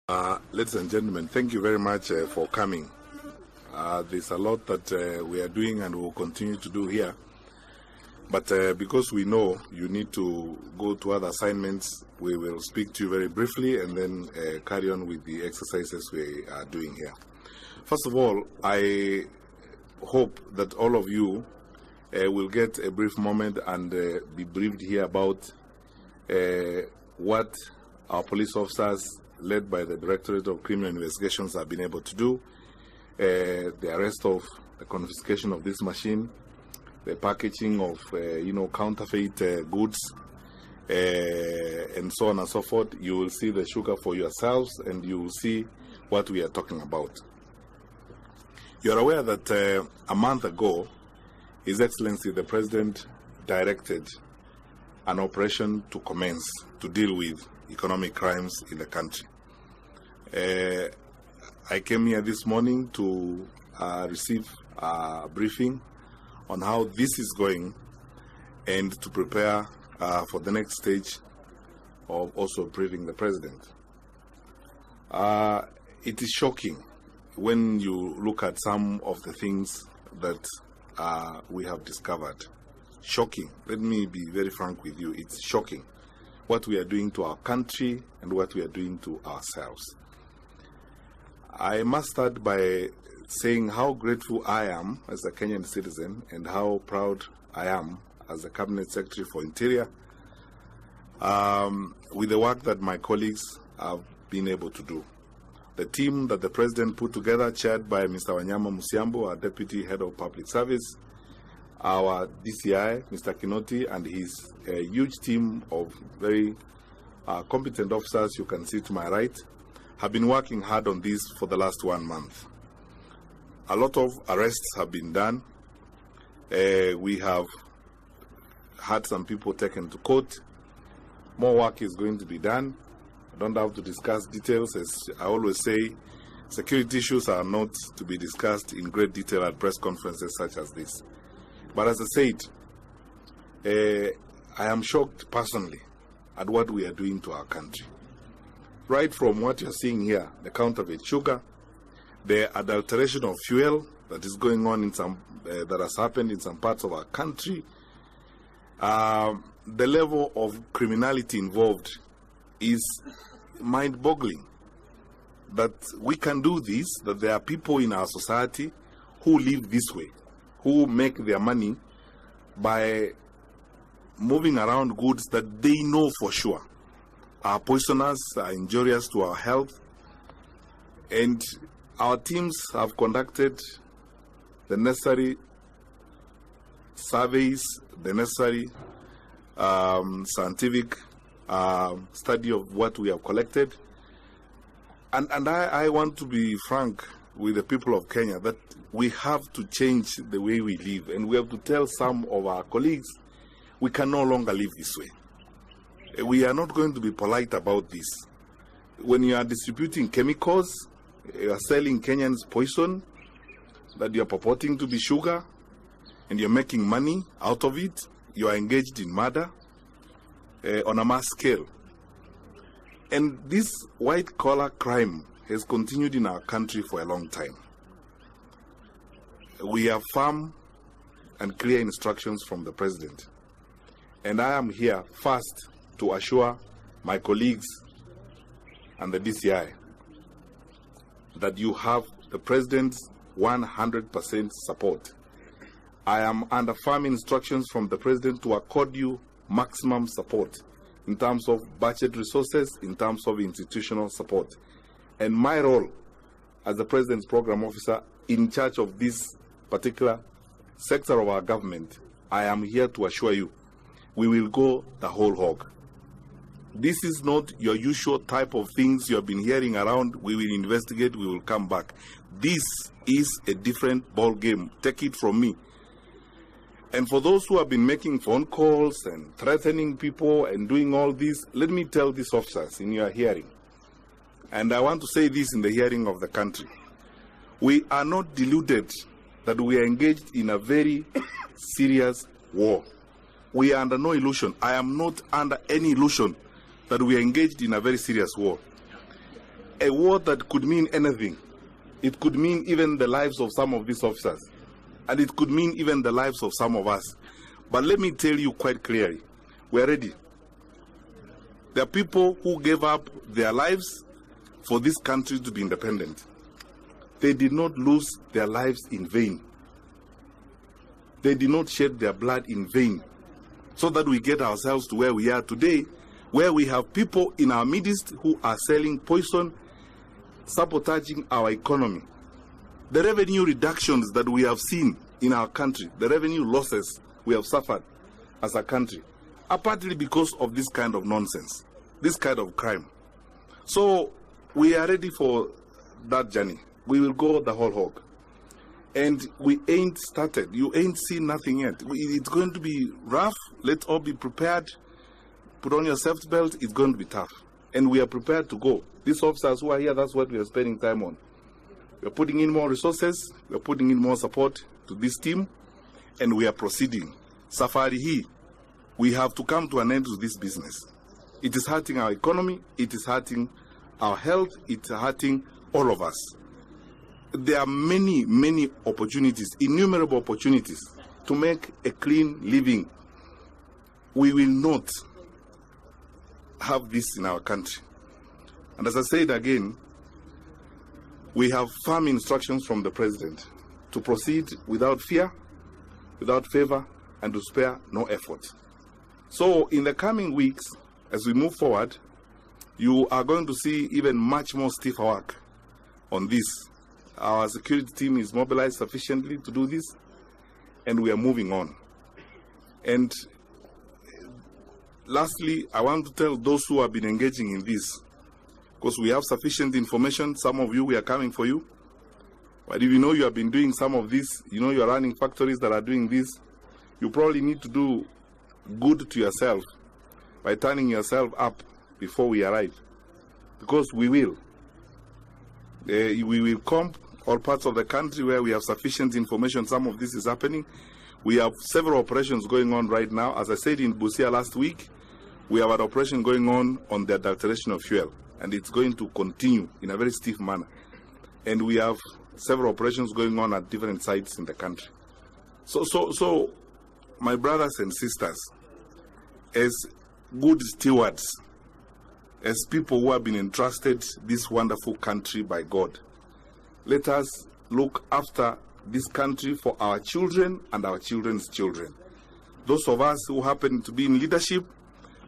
Ladies and gentlemen, thank you very much for coming. There's a lot that we are doing and will continue to do here. But because we know you need to go to other assignments, we will speak to you very briefly and then carry on with the exercises we are doing here. First of all, I hope that all of you will get a brief moment and be briefed here about what our police officers led by the Directorate of Criminal Investigations have been able to do, the arrest of, the confiscation of this machine, the packaging of, counterfeit goods, and so on and so forth. You will see the sugar for yourselves, and you will see what we are talking about. You are aware that a month ago, His Excellency the President directed an operation to commence to deal with economic crimes in the country. I came here this morning to receive a briefing on how this is going and to prepare for the next stage of also briefing the President. It is shocking when you look at some of the things that we have discovered. Shocking. Let me be very frank with you. It's shocking what we are doing to our country and what we are doing to ourselves. I must start by saying how grateful I am as a Kenyan citizen and how proud I am as the Cabinet Secretary for Interior with the work that my colleagues have been able to do. The team that the President put together, chaired by Mr. Wanyama Musiambo, our Deputy Head of Public Service, our DCI, Mr. Kinoti, and his huge team of very competent officers, you can see to my right, have been working hard on this for the last 1 month. A lot of arrests have been done. We have had some people taken to court. More work is going to be done. I don't have to discuss details. As I always say, security issues are not to be discussed in great detail at press conferences such as this. But as I said, I am shocked personally at what we are doing to our country. Right from what you're seeing here, the counterfeit sugar, the adulteration of fuel that is going on in some, that has happened in some parts of our country, the level of criminality involved is mind-boggling. That we can do this, that there are people in our society who live this way, who make their money by moving around goods that they know for sure are poisonous, are injurious to our health. And our teams have conducted the necessary surveys, the necessary scientific study of what we have collected. And I want to be frank with the people of Kenya that we have to change the way we live, and we have to tell some of our colleagues we can no longer live this way. We are not going to be polite about this. When you are distributing chemicals, you are selling Kenyans poison that you are purporting to be sugar, and you're making money out of it, you are engaged in murder on a mass scale. And this white-collar crime has continued in our country for a long time. We have firm and clear instructions from the President. And I am here first to assure my colleagues and the DCI that you have the President's 100% support. I am under firm instructions from the President to accord you maximum support in terms of budget resources, in terms of institutional support. And my role as the President's Program Officer in charge of this particular sector of our government, I am here to assure you we will go the whole hog. This is not your usual type of things you have been hearing around. We will investigate, we will come back. This is a different ball game. Take it from me. And for those who have been making phone calls and threatening people and doing all this, let me tell these officers in your hearing, and I want to say this in the hearing of the country, we are not deluded that we are engaged in a very serious war. We are under no illusion. I am not under any illusion that we are engaged in a very serious war. a word that could mean anything. It could mean even the lives of some of these officers. And it could mean even the lives of some of us. But let me tell you quite clearly, we're ready. There are people who gave up their lives for this country to be independent. They did not lose their lives in vain. They did not shed their blood in vain, so that we get ourselves to where we are today, where we have people in our midst who are selling poison, sabotaging our economy. The revenue reductions that we have seen in our country, the revenue losses we have suffered as a country, are partly because of this kind of nonsense, this kind of crime. So we are ready for that journey. We will go the whole hog. And we ain't started. You ain't seen nothing yet. It's going to be rough. Let's all be prepared. Put on your safety belt. It's going to be tough. And we are prepared to go. These officers who are here, that's what we are spending time on. We are putting in more resources. We are putting in more support to this team. And we are proceeding. Safari hii, we have to come to an end to this business. It is hurting our economy. It is hurting our health. It's hurting all of us. There are many, many opportunities, innumerable opportunities to make a clean living. We will not have this in our country. And as I said again, we have firm instructions from the President to proceed without fear, without favor, and to spare no effort. So in the coming weeks, as we move forward, you are going to see even much more stiff work on this. Our security team is mobilized sufficiently to do this, and we are moving on. And lastly, I want to tell those who have been engaging in this, because we have sufficient information. Some of you, we are coming for you. But if you know you have been doing some of this, you know you are running factories that are doing this, you probably need to do good to yourself by turning yourself up before we arrive. Because we will. We will come all parts of the country where we have sufficient information. Some of this is happening. We have several operations going on right now. As I said in Busia last week, we have an operation going on the adulteration of fuel, and it's going to continue in a very stiff manner. And we have several operations going on at different sites in the country. So my brothers and sisters, as good stewards, as people who have been entrusted this wonderful country by God, let us look after this country for our children and our children's children. Those of us who happen to be in leadership,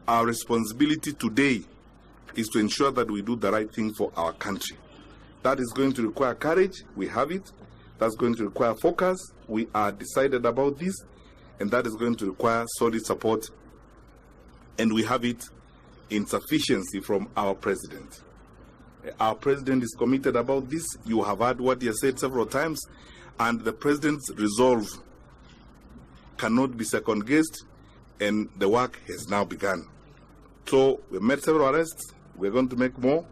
our responsibility today is to ensure that we do the right thing for our country. That is going to require courage. We have it. That's going to require focus. We are decided about this. And that is going to require solid support. And we have it in sufficiency from our president. Our president is committed about this. You have heard what he has said several times. And the president's resolve cannot be second-guessed. And the work has now begun. So we made several arrests. We're going to make more.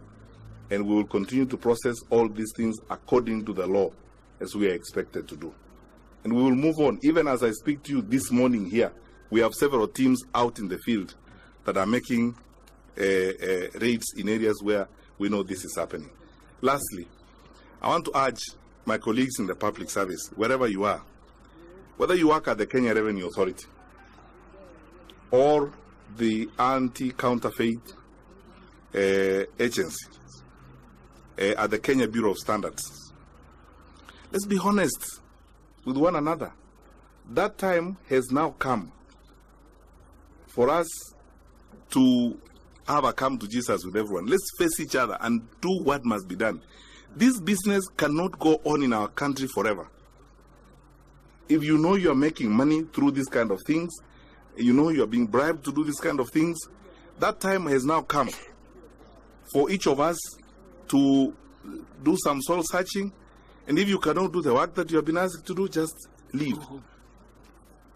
And we will continue to process all these things according to the law, as we are expected to do. And we will move on. Even as I speak to you this morning here, we have several teams out in the field that are making raids in areas where we know this is happening. Lastly, I want to urge my colleagues in the public service, wherever you are, whether you work at the Kenya Revenue Authority or the Anti-Counterfeit Agency, at the Kenya Bureau of Standards. Let's be honest with one another. That time has now come for us to have a come to Jesus with everyone. Let's face each other and do what must be done. This business cannot go on in our country forever. If you know you are making money through these kind of things, you know you are being bribed to do this kind of things, that time has now come for each of us to do some soul searching. And if you cannot do the work that you have been asked to do, just leave.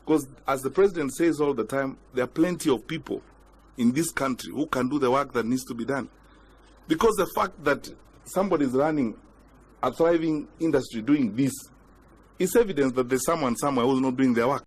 Because as the president says all the time, there are plenty of people in this country who can do the work that needs to be done. Because the fact that somebody is running a thriving industry doing this is evidence that there's someone somewhere who's not doing their work.